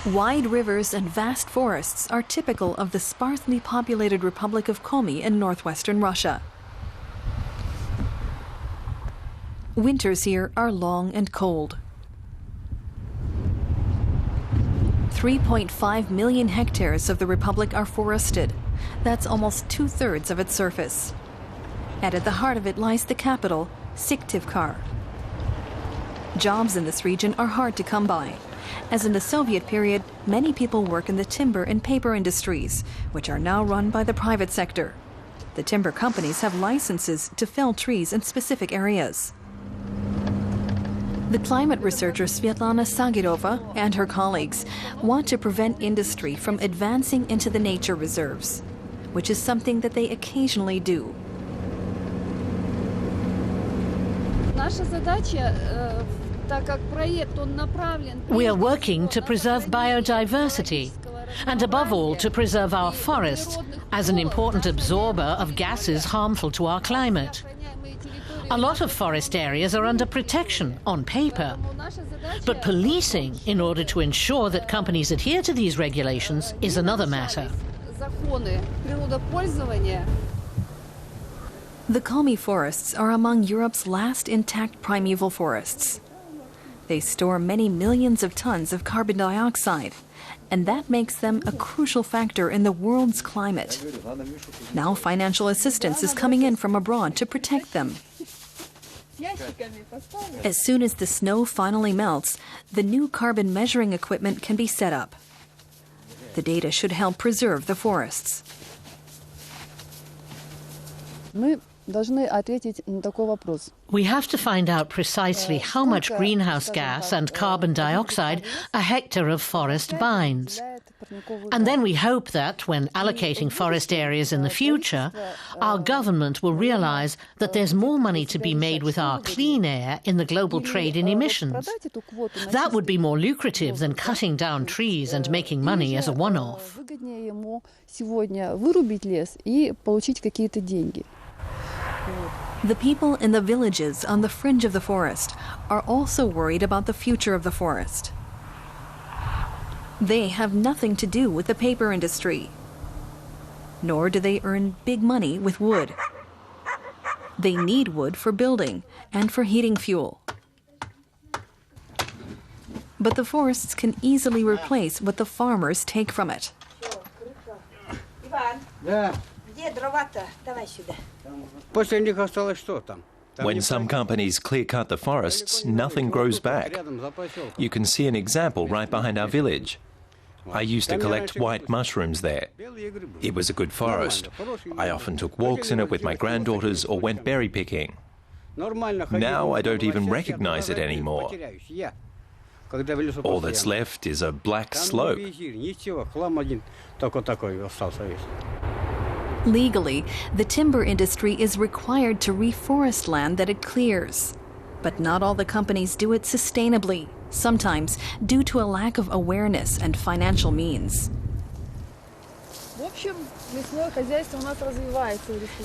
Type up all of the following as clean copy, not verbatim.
Wide rivers and vast forests are typical of the sparsely populated Republic of Komi in northwestern Russia. Winters here are long and cold. 3.5 million hectares of the Republic are forested. That's almost 2/3 of its surface. And at the heart of it lies the capital, Syktyvkar. Jobs in this region are hard to come by. As in the Soviet period, many people work in the timber and paper industries, which are now run by the private sector. The timber companies have licenses to fell trees in specific areas. The climate researcher Svetlana Sagirova and her colleagues want to prevent industry from advancing into the nature reserves, which is something that they occasionally do. We are working to preserve biodiversity and above all to preserve our forests as an important absorber of gases harmful to our climate. A lot of forest areas are under protection on paper, but policing in order to ensure that companies adhere to these regulations is another matter. The Komi forests are among Europe's last intact primeval forests. They store many millions of tons of carbon dioxide, and that makes them a crucial factor in the world's climate. Now financial assistance is coming in from abroad to protect them. As soon as the snow finally melts, the new carbon measuring equipment can be set up. The data should help preserve the forests. We have to find out precisely how much greenhouse gas and carbon dioxide a hectare of forest binds. And then we hope that, when allocating forest areas in the future, our government will realize that there's more money to be made with our clean air in the global trade in emissions. That would be more lucrative than cutting down trees and making money as a one-off. The people in the villages on the fringe of the forest are also worried about the future of the forest. They have nothing to do with the paper industry, nor do they earn big money with wood. They need wood for building and for heating fuel. But the forests can easily replace what the farmers take from it. When some companies clear-cut the forests, nothing grows back. You can see an example right behind our village. I used to collect white mushrooms there. It was a good forest. I often took walks in it with my granddaughters or went berry picking. Now I don't even recognize it anymore. All that's left is a black slope. Legally, the timber industry is required to reforest land that it clears. But not all the companies do it sustainably, sometimes due to a lack of awareness and financial means.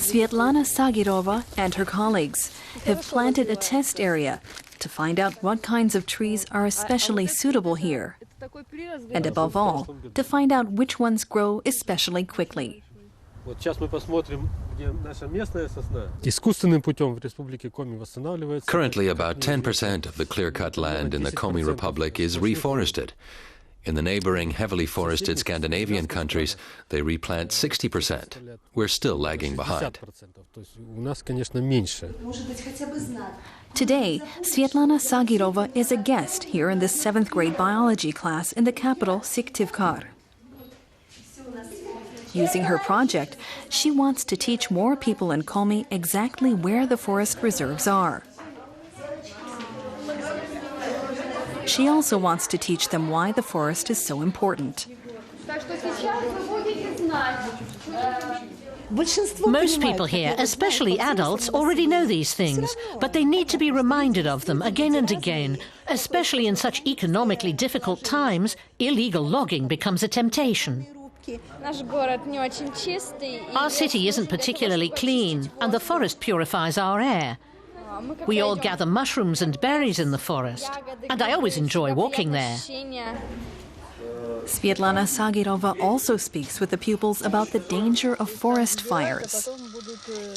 Svetlana Sagirova and her colleagues have planted a test area to find out what kinds of trees are especially suitable here, and above all, to find out which ones grow especially quickly. Currently, about 10% of the clear-cut land in the Komi Republic is reforested. In the neighboring heavily forested Scandinavian countries, they replant 60%. We're still lagging behind. Today, Svetlana Sagirova is a guest here in the 7th grade biology class in the capital, Syktyvkar. Using her project, she wants to teach more people in Komi exactly where the forest reserves are. She also wants to teach them why the forest is so important. Most people here, especially adults, already know these things, but they need to be reminded of them again and again. Especially in such economically difficult times, illegal logging becomes a temptation. Our city isn't particularly clean, and the forest purifies our air. We all gather mushrooms and berries in the forest, and I always enjoy walking there. Svetlana Sagirova also speaks with the pupils about the danger of forest fires.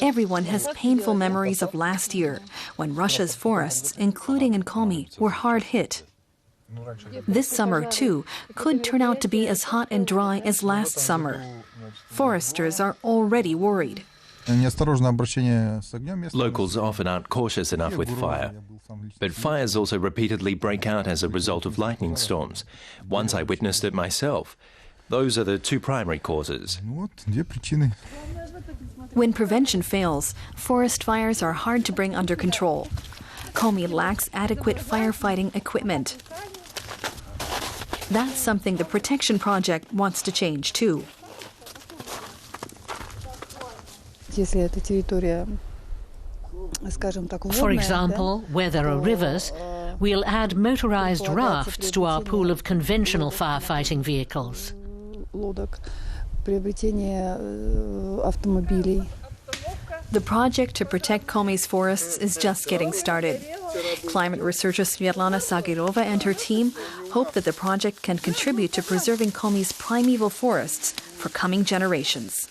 Everyone has painful memories of last year, when Russia's forests, including in Komi, were hard hit. This summer, too, could turn out to be as hot and dry as last summer. Foresters are already worried. Locals often aren't cautious enough with fire. But fires also repeatedly break out as a result of lightning storms. Once I witnessed it myself. Those are the two primary causes. When prevention fails, forest fires are hard to bring under control. Komi lacks adequate firefighting equipment. That's something the Protection Project wants to change, too. For example, where there are rivers, we'll add motorized rafts to our pool of conventional firefighting vehicles. The project to protect Komi's forests is just getting started. Climate researcher Svetlana Sagirova and her team hope that the project can contribute to preserving Komi's primeval forests for coming generations.